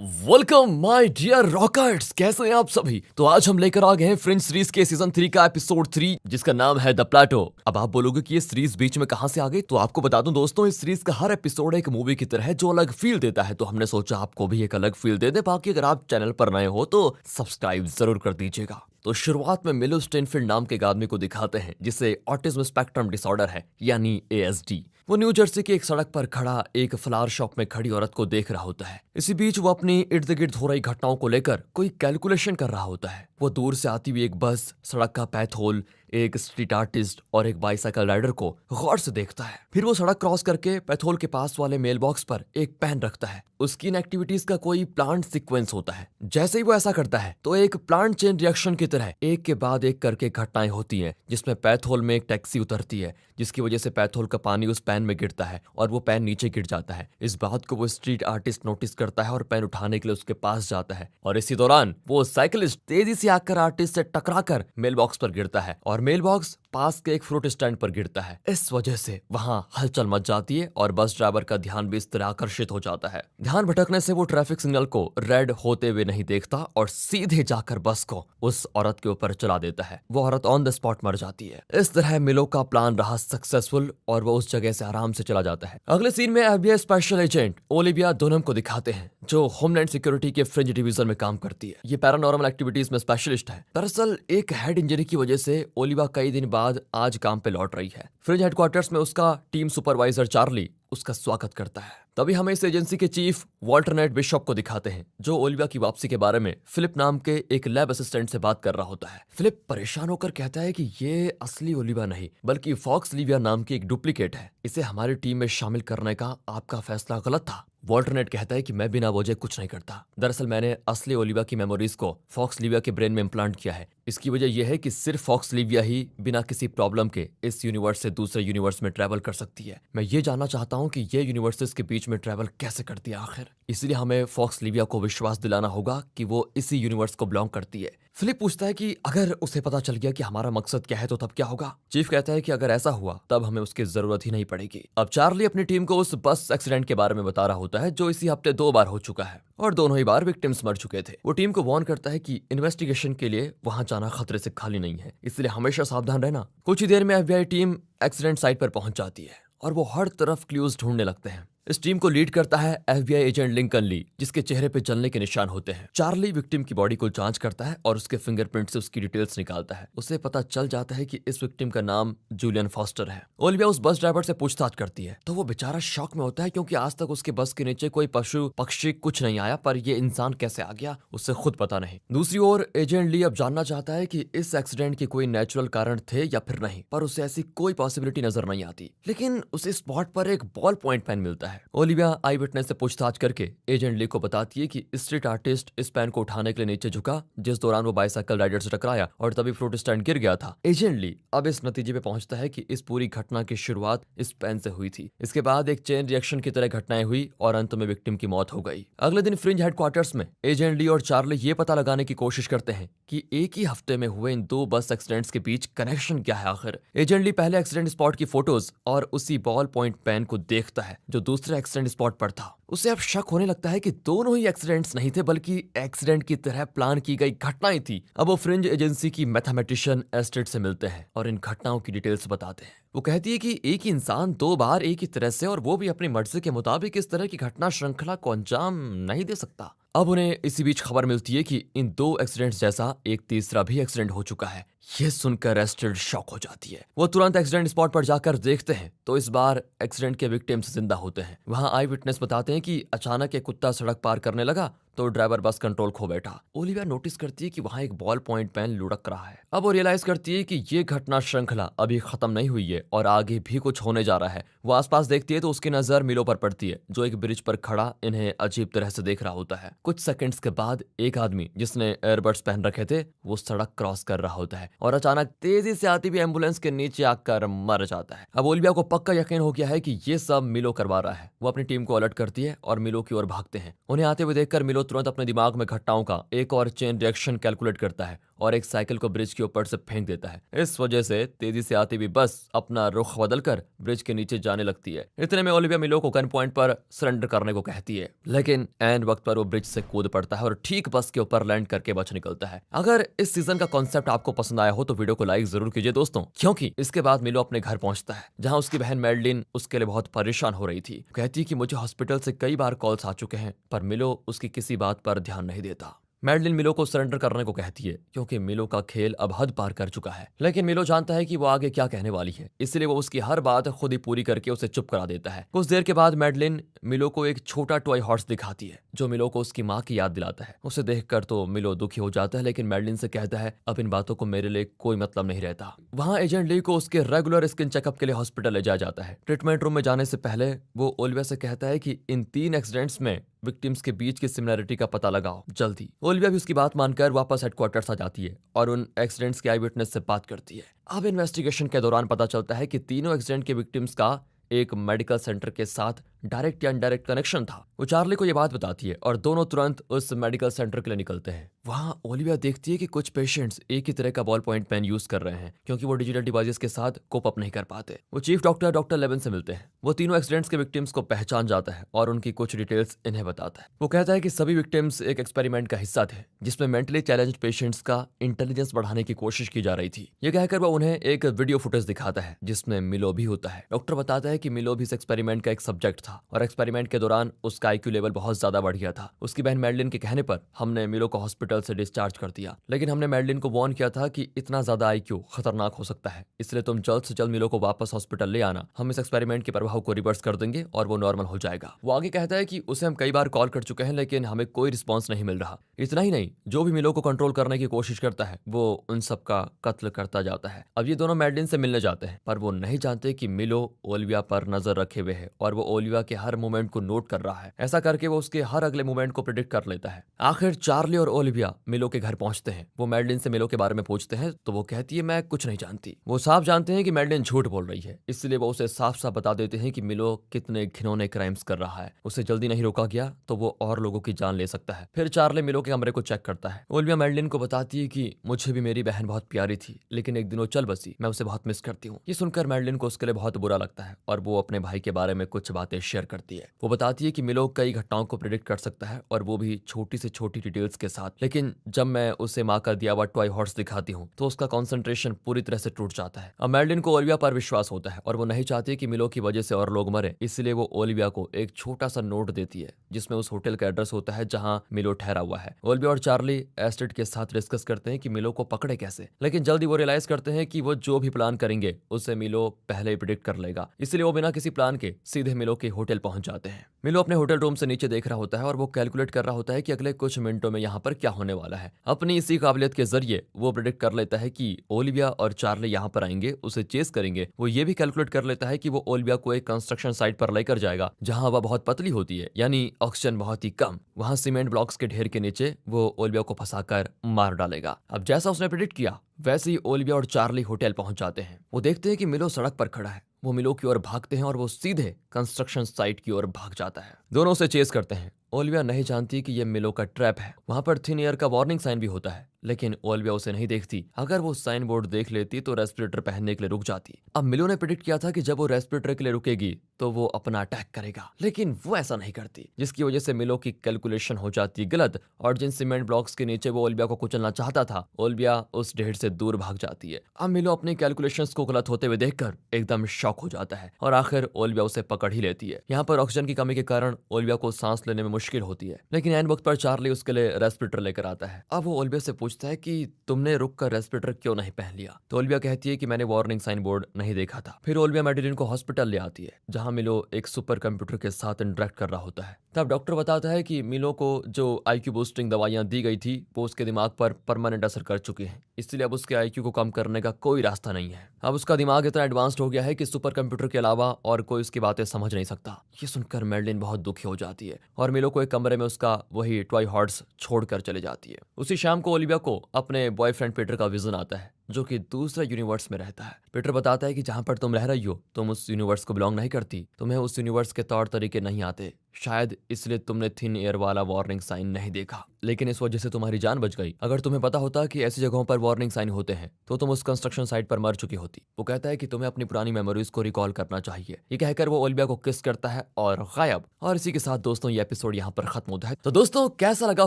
Welcome my dear रॉकर्ट्स, कैसे हैं आप सभी। तो आज हम लेकर आ गए हैं फ्रेंड्स सीरीज के सीजन 3 का एपिसोड 3, जिसका नाम है द प्लेटो। अब आप बोलोगे कि ये सीरीज बीच में कहां से आ गई, तो आपको बता दूं दोस्तों, इस सीरीज का हर एपिसोड एक मूवी की तरह है जो अलग फील देता है। तो हमने सोचा आपको भी एक अलग फील दे दे। बाकी अगर आप चैनल पर नए हो तो सब्सक्राइब जरूर कर दीजिएगा। तो शुरुआत में मिलो स्टेनफील्ड नाम के एक आदमी को दिखाते हैं जिसे ऑटिज्म स्पेक्ट्रम डिसऑर्डर है, यानी ASD। वो न्यू जर्सी की एक सड़क पर खड़ा एक फ्लावर शॉप में खड़ी औरत को देख रहा होता है। इसी बीच वो अपनी इर्द गिर्द हो रही घटनाओं को लेकर कोई कैलकुलेशन कर रहा होता है। वो दूर से आती हुई एक बस, सड़क का पैथोल, एक स्ट्रीट आर्टिस्ट और एक बाइसाइकिल राइडर को गौर से देखता है। फिर वो सड़क क्रॉस करके पैथोल के पास वाले मेल बॉक्स पर एक पेन रखता है। उसकी इन एक्टिविटीज का कोई प्लांट सीक्वेंस होता है। जैसे ही वो ऐसा करता है तो एक प्लांट चेन रिएक्शन की तरह एक के बाद एक करके घटनाएं होती हैं, जिसमें पैथोल में एक टैक्सी उतरती है, जिसकी वजह से पैथोल का पानी उस पेन में गिरता है और वो पेन नीचे गिर जाता है। इस बात को वो स्ट्रीट आर्टिस्ट नोटिस करता है और पेन उठाने के लिए उसके पास जाता है, और इसी दौरान वो साइकिलिस्ट तेजी से आकर आर्टिस्ट से टकराकर मेल बॉक्स पर गिरता है और मेल बॉक्स पास के एक फ्रूट स्टैंड पर गिरता है। इस वजह से वहां हलचल मच जाती है और बस ड्राइवर का ध्यान भी इस तरह आकर्षित हो जाता है। ध्यान भटकने से वो ट्रैफिक सिग्नल को रेड होते हुए नहीं देखता और सीधे जाकर बस को उस औरत के ऊपर चला देता है। वो औरत ऑन द स्पॉट मर जाती है। इस तरह मिलो का प्लान रहा सक्सेसफुल और वो उस जगह से आराम से चला जाता है। अगले सीन में FBI स्पेशल एजेंट ओलिविया डोनम को दिखाते हैं, जो होमलैंड सिक्योरिटी के फ्रिंज डिवीजन में काम करती है। ये पैरानॉर्मल एक्टिविटीज में स्पेशलिस्ट है। दरअसल एक हेड इंजरी की वजह से ओलिवा कई दिन बाद आज काम पे लौट रही है। फ्रिंज हेडक्वार्टर्स में उसका टीम सुपरवाइजर चार्ली उसका स्वागत करता है। तभी हमें इस एजेंसी के चीफ वॉल्टरनेट बिशप को दिखाते हैं, जो ओलिविया की वापसी के बारे में फिलिप नाम के एक लैब असिस्टेंट से बात कर रहा होता है। फिलिप परेशान होकर कहता है कि ये असली ओलिविया नहीं बल्कि फॉक्स लिविया नाम की एक डुप्लीकेट है। इसे हमारी टीम में शामिल करने का आपका फैसला गलत था। वॉल्टरनेट कहता है कि मैं बिना वजह कुछ नहीं करता। दरअसल मैंने असली ओलिविया की मेमोरीज को फॉक्स लिविया के ब्रेन में इम्प्लांट किया है। इसकी वजह यह है कि सिर्फ फॉक्स लिविया ही बिना किसी प्रॉब्लम के इस यूनिवर्स से दूसरे यूनिवर्स में ट्रैवल कर सकती है। मैं ये जानना चाहता हूँ कि ये यूनिवर्सेस के बीच में ट्रैवल कैसे करती है आखिर। इसलिए हमें फॉक्स लिविया को विश्वास दिलाना होगा कि वो इसी यूनिवर्स को बिलोंग करती है। फिलिप पूछता है कि अगर उसे पता चल गया कि हमारा मकसद क्या है तो तब क्या होगा। चीफ कहता है कि अगर ऐसा हुआ तब हमें उसकी जरूरत ही नहीं पड़ेगी। अब चार्ली अपनी टीम को उस बस एक्सीडेंट के बारे में बता रहा होता है, जो इसी हफ्ते 2 बार हो चुका है और दोनों ही बार विक्टिम्स मर चुके थे। वो टीम को वार्न करता है कि इन्वेस्टिगेशन के लिए वहां जाना खतरे से खाली नहीं है, इसलिए हमेशा सावधान रहना। कुछ ही देर में FBI टीम एक्सीडेंट साइट पर पहुंच जाती है और वो हर तरफ क्लूज ढूंढने लगते हैं। इस टीम को लीड करता है FBI एजेंट लिंकन ली, जिसके चेहरे पे जलने के निशान होते हैं। चार्ली विक्टिम की बॉडी को जांच करता है और उसके फिंगरप्रिंट से उसकी डिटेल्स निकालता है। उसे पता चल जाता है कि इस विक्टिम का नाम जूलियन फॉस्टर है। ओलिविया उस बस ड्राइवर से पूछताछ करती है तो वो बेचारा शॉक में होता है, क्योंकि आज तक उसके बस के नीचे कोई पशु पक्षी कुछ नहीं आया, पर ये इंसान कैसे आ गया उसे खुद पता नहीं। दूसरी ओर एजेंट ली अब जानना चाहता है कि इस एक्सीडेंट के कोई नेचुरल कारण थे या फिर नहीं, पर उसे ऐसी कोई पॉसिबिलिटी नजर नहीं आती। लेकिन उसे स्पॉट पर एक बॉल पॉइंट पेन मिलता है। ओलिविया आई विटनेस से पूछताछ करके एजेंट ली को बताती है कि स्ट्रीट आर्टिस्ट इस पेन को उठाने के लिए नीचे झुका, जिस दौरान वो बाइसाइकिल राइडर से टकराया और तभी फ्रूट स्टैंड गिर गया था। एजेंट ली अब इस नतीजे पे पहुंचता है कि इस पूरी घटना की शुरुआत इस पेन से हुई थी। इसके बाद एक चेन रिएक्शन की तरह घटनाएं हुई और अंत में विक्टिम की मौत हो गई। अगले दिन फ्रिंज हेडक्वार्टर्स में एजेंट ली और चार्ली ये पता लगाने की कोशिश करते हैं कि एक ही हफ्ते में हुए इन 2 बस एक्सीडेंट्स के बीच कनेक्शन क्या है आखिर। एजेंट ली पहले एक्सीडेंट स्पॉट की फोटोज और उसी बॉल पॉइंट पेन को देखता है जो दूसरे एक्सीडेंट स्पॉट पर था। उसे अब शक होने लगता है कि दोनों ही एक्सीडेंट्स नहीं थे, बल्कि एक्सीडेंट की तरह प्लान की गई घटनाएं थी। अब वो फ्रिंज एजेंसी की मैथमेटिशियन एस्टेट से मिलते हैं और इन घटनाओं की डिटेल्स बताते हैं। वो कहती है कि एक ही इंसान 2 बार एक ही तरह से, और वो भी अपनी मर्जी के मुताबिक, इस तरह की घटना श्रृंखला को अंजाम नहीं दे सकता। अब उन्हें इसी बीच खबर मिलती है कि इन 2 एक्सीडेंट्स जैसा एक तीसरा भी एक्सीडेंट हो चुका है। ये सुनकर एस्टेड शॉक हो जाती है। वो तुरंत एक्सीडेंट स्पॉट पर जाकर देखते हैं तो इस बार एक्सीडेंट के विक्टिम्स जिंदा होते हैं। वहां आई विटनेस बताते हैं कि अचानक एक कुत्ता सड़क पार करने लगा तो ड्राइवर बस कंट्रोल खो बैठा। ओलिविया नोटिस करती है कि वहां एक बॉल पॉइंट पेन लुढ़क रहा है। अब वो रियलाइज करती है कि ये घटना श्रृंखला अभी खत्म नहीं हुई है और आगे भी कुछ होने जा रहा है। वो आसपास देखती है तो उसकी नजर मिलो पर पड़ती है, जो एक ब्रिज पर खड़ा इन्हें अजीब तरह से देख रहा होता है। कुछ सेकंड्स के बाद एक आदमी जिसने एयरबड्स पहन रखे थे वो सड़क क्रॉस कर रहा होता है और अचानक तेजी से आती हुई एम्बुलेंस के नीचे आकर मर जाता है। अब ओलिविया को पक्का यकीन हो गया है कि ये सब मिलो करवा रहा है। वो अपनी टीम को अलर्ट करती है और मिलो की ओर भागते हैं। उन्हें आते हुए देखकर मिलो तुरंत अपने दिमाग में घटनाओं का एक और चेन रिएक्शन कैलकुलेट करता है और एक साइकिल को ब्रिज के ऊपर से फेंक देता है। इस वजह से तेजी से आती हुई बस अपना रुख बदलकर ब्रिज के नीचे जाने लगती है। इतने में ओलिविया मिलो को गन पॉइंट पर सरेंडर करने को कहती है, लेकिन एंड वक्त पर वो ब्रिज से कूद पड़ता है और ठीक बस के ऊपर लैंड करके बच निकलता है। अगर इस सीजन का कॉन्सेप्ट आपको पसंद आया हो तो वीडियो को लाइक जरूर कीजिए दोस्तों, क्योंकि इसके बाद मिलो अपने घर पहुंचता है जहां उसकी बहन मैडलिन उसके लिए बहुत परेशान हो रही थी। कहती कि मुझे हॉस्पिटल से कई बार कॉल्स आ चुके हैं पर मिलो उसकी किसी बात पर ध्यान नहीं देता। मैडलिन मिलो को सरेंडर करने को कहती है क्योंकि मिलो का खेल अब हद पार कर चुका है, लेकिन मिलो जानता है कि वो आगे क्या कहने वाली है, इसलिए वो उसकी हर बात खुद ही पूरी करके उसे चुप करा देता है। कुछ देर के बाद मैडलिन मिलो को एक छोटा टॉय हॉर्स दिखाती है जो मिलो को उसकी माँ की याद दिलाता है। उसे देखकर तो मिलो दुखी हो जाता है, लेकिन मैडलिन से कहता है अब इन बातों को मेरे लिए कोई मतलब नहीं रहता। वहाँ एजेंट ली को उसके रेगुलर स्किन चेकअप के लिए हॉस्पिटल ले जाया जाता है। ट्रीटमेंट रूम में जाने से पहले वो ओलिविया से कहता है कि इन 3 एक्सीडेंट्स में विक्टिम्स के बीच की सिमिलरिटी का पता लगाओ जल्दी। ओलिविया भी उसकी बात मानकर वापस हेडक्वार्टर्स आ जाती है और उन एक्सीडेंट्स के आई विटनेस से बात करती है। अब इन्वेस्टिगेशन के दौरान पता चलता है कि तीनों एक्सीडेंट के विक्टिम्स का एक मेडिकल सेंटर के साथ डायरेक्ट या इनडायरेक्ट कनेक्शन था। वो चार्ली को ये बात बताती है और दोनों तुरंत उस मेडिकल सेंटर के लिए निकलते हैं। वहाँ ओलिविया देखती है कि कुछ पेशेंट्स एक ही तरह का बॉल पॉइंट पेन यूज कर रहे हैं क्योंकि वो डिजिटल डिवाइसेस के साथ कोप अप नहीं कर पाते। वो चीफ डॉक्टर लेवन से मिलते हैं। वो तीनों एक्सीडेंट्स के विक्टिम्स को पहचान जाता है और उनकी कुछ डिटेल्स इन्हें बताता है। वो कहता है कि सभी विक्टिम्स एक एक्सपेरिमेंट का हिस्सा थे जिसमें मेंटली चैलेंज्ड पेशेंट्स का इंटेलिजेंस बढ़ाने की कोशिश की जा रही थी। ये कहकर वो उन्हें एक वीडियो फुटेज दिखाता है जिसमें मिलो भी होता है। डॉक्टर बताता है कि मिलो भी इस एक्सपेरिमेंट का एक सब्जेक्ट था और एक्सपेरिमेंट के दौरान उसका आईक्यू लेवल बहुत ज्यादा बढ़ गया था। उसकी बहन मैडलिन के कहने पर हमने मिलो को हॉस्पिटल से डिस्चार्ज कर दिया, लेकिन हमने मैडलिन को वार्न किया था कि इतना ज्यादा आईक्यू खतरनाक हो सकता है, इसलिए तुम जल्द से जल्द मिलो को वापस हॉस्पिटल ले आना। हम इस एक्सपेरिमेंट के प्रभाव को रिवर्स कर देंगे और वो नॉर्मल हो जाएगा। वो आगे कहता है कि उसे हम कई बार कॉल कर चुके हैं लेकिन हमें कोई रिस्पॉन्स नहीं मिल रहा। इतना ही नहीं, जो भी मिलो को कंट्रोल करने की कोशिश करता है वो उन सब का कत्ल करता जाता है। अब ये दोनों मैडलिन से मिलने जाते हैं पर वो नहीं जानते कि मिलो ओलिविया पर नजर रखे हुए है और वो ओलिविया के हर मूवमेंट को नोट कर रहा है। ऐसा करके वो उसके हर अगले मूवमेंट को प्रिडिक्ट कर लेता है। आखिर चार्ली और ओलिविया मिलो के घर पहुंचते हैं। वो मैडलिन से मिलो के बारे में पूछते हैं तो वो कहती है मैं कुछ नहीं जानती। वो साफ जानते हैं कि मैडलिन झूठ बोल रही है, इसलिए वो उसे साफ साफ बता देते हैं कि मिलो कितने घिनौने क्राइम्स कर रहा है। उसे जल्दी नहीं रोका गया तो वो और लोगों की जान ले सकता है। फिर चार्ली मिलो के कमरे को चेक करता है। ओलिविया मैडलिन को बताती है कि मुझे भी मेरी बहन बहुत प्यारी थी लेकिन एक दिन वो चल बसी, मैं उसे बहुत मिस करती हूँ। ये सुनकर मैडलिन को उसके लिए बहुत बुरा लगता है और वो अपने भाई के बारे में कुछ बातें शेयर करती है। वो बताती है कि मिलो कई घटनाओं को प्रेडिक्ट कर सकता है और वो भी छोटी से छोटी डिटेल्स के साथ, लेकिन जब मैं उसे माँ का दिया हुआ टॉय हॉर्स दिखाती हूँ तो उसका कंसंट्रेशन पूरी तरह से टूट जाता है। अब मैडलिन को ओलिविया पर विश्वास होता है और वो नहीं चाहती कि मिलो की वजह से और लोग मरे, इसलिए वो ओलिविया को एक छोटा सा नोट देती है जिसमें उस होटल का एड्रेस होता है जहां मिलो ठहरा हुआ है। ओलिविया और चार्ली एस्टेट के साथ डिस्कस करते हैं कि मिलो को पकड़े कैसे, लेकिन जल्दी वो रियलाइज करते हैं कि वो जो भी प्लान करेंगे उसे मिलो पहले ही प्रिडिक्ट कर लेगा, इसलिए वो बिना किसी प्लान के सीधे मिलो के होटल पहुंच जाते हैं। मिलो अपने होटल रूम से नीचे देख रहा होता है और वो कैलकुलेट कर रहा होता है कि अगले कुछ मिनटों में यहाँ पर क्या होने वाला है। अपनी इसी काबिलियत के जरिए वो प्रिडिक्ट कर लेता है कि ओलिविया और चार्ली यहाँ पर आएंगे, उसे चेस करेंगे। वो ये भी कैलकुलेट कर लेता है कि वो ओलिविया को एक कंस्ट्रक्शन साइट पर लेकर जाएगा जहाँ हवा बहुत पतली होती है, यानी ऑक्सीजन बहुत ही कम। वहाँ सीमेंट ब्लॉक्स के ढेर के नीचे वो ओलिविया को फंसाकर मार डालेगा। अब जैसा उसने प्रिडिक्ट किया वैसे ही ओलिविया और चार्ली होटल पहुंच जाते हैं। वो देखते हैं कि मिलो सड़क पर खड़ा है। वो मिलो की ओर भागते हैं और वो सीधे कंस्ट्रक्शन साइट की ओर भाग जाता है। दोनों उसे चेस करते हैं। ओलिविया नहीं जानती कि यह मिलो का ट्रैप है। वहां पर थिन एयर का वार्निंग साइन भी होता है, लेकिन ओलिविया उसे नहीं देखती। अगर वो साइन बोर्ड देख लेती तो रेस्पिरेटर पहनने के लिए रुक जाती। अब मिलो ने प्रेडिक्ट किया था कि जब वो रेस्पिरेटर के लिए रुकेगी तो वो अपना अटैक करेगा, लेकिन वो ऐसा नहीं करती, जिसकी वजह से मिलो की कैलकुलेशन हो जाती गलत और जिन सीमेंट ब्लॉक्स के नीचे वो ओलिविया को कुचलना चाहता था, ओलिविया उस ढेर से दूर भाग जाती है। अब मिलो अपनी कैलकुलेशंस को गलत होते हुए देखकर एकदम शॉक हो जाता है और आखिर ओलिविया उसे पकड़ ही लेती है। यहाँ पर ऑक्सीजन की कमी के कारण ओलिविया को सांस लेने में मुश्किल होती है, लेकिन एन वक्त पर चार्ली उसके लिए रेस्पिरेटर लेकर आता है। अब वो ओलिविया से पूछता है कि तुमने रुक कर रेस्पिरेटर क्यों नहीं पहन लिया, तो ओलिविया कहती है कि मैंने वार्निंग साइन बोर्ड नहीं देखा था। फिर ओलिविया मैडलिन को हॉस्पिटल ले आती है जहां मिलो एक सुपर कंप्यूटर के साथ इंटरेक्ट कर रहा होता है। तब डॉक्टर बताता है कि मिलो को जो आईक्यू बूस्टिंग दवाइयां दी गई थी वो उसके दिमाग पर परमानेंट असर कर चुकी हैं, इसलिए अब उसके आईक्यू को कम करने का कोई रास्ता नहीं है। अब उसका दिमाग इतना एडवांस्ड हो गया है कि सुपर कंप्यूटर के अलावा और कोई उसकी बातें समझ नहीं सकता। ये सुनकर मैडलिन बहुत दुखी हो जाती है और मिलो को एक कमरे में उसका वही टॉय हॉर्स छोड़कर चले जाती है। उसी शाम को ओलिविया को अपने बॉयफ्रेंड पीटर का विजन आता है जो कि दूसरे यूनिवर्स में रहता है। पीटर बताता है कि जहाँ पर तुम रह रही हो तुम उस यूनिवर्स को बिलोंग नहीं करती, तुम्हें उस यूनिवर्स के तौर तरीके नहीं आते, शायद इसलिए तुमने थिन एयर वाला वार्निंग साइन नहीं देखा, लेकिन इस वजह से तुम्हारी जान बच गई। अगर तुम्हें पता होता कि ऐसी जगहों पर वार्निंग साइन होते हैं तो तुम उस कंस्ट्रक्शन साइट पर मर चुकी होती। वो कहता है कि तुम्हें अपनी पुरानी मेमोरीज को रिकॉल करना चाहिए। ये कहकर वो ओलिविया को किस करता है और गायब। और इसी के साथ दोस्तों ये एपिसोड यहाँ पर खत्म होता है। तो दोस्तों कैसा लगा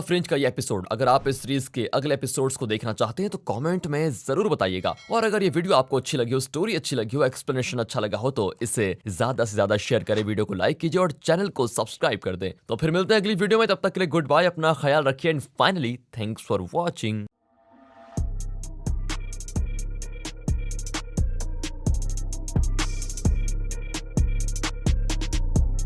फ्रिंज का ये एपिसोड? अगर आप इस सीरीज के अगले एपिसोड्स को देखना चाहते हैं तो कमेंट में जरूर बताइएगा। और अगर ये वीडियो आपको अच्छी लगी हो, स्टोरी अच्छी लगी हो, एक्सप्लेनेशन अच्छा लगा हो तो इसे ज्यादा से ज्यादा शेयर करें, वीडियो को लाइक कीजिए और चैनल को सब्सक्राइब कर दें। तो फिर मिलते हैं अगली वीडियो में, तब तक के लिए गुड बाय, अपना ख्याल रखिए and finally thanks for watching.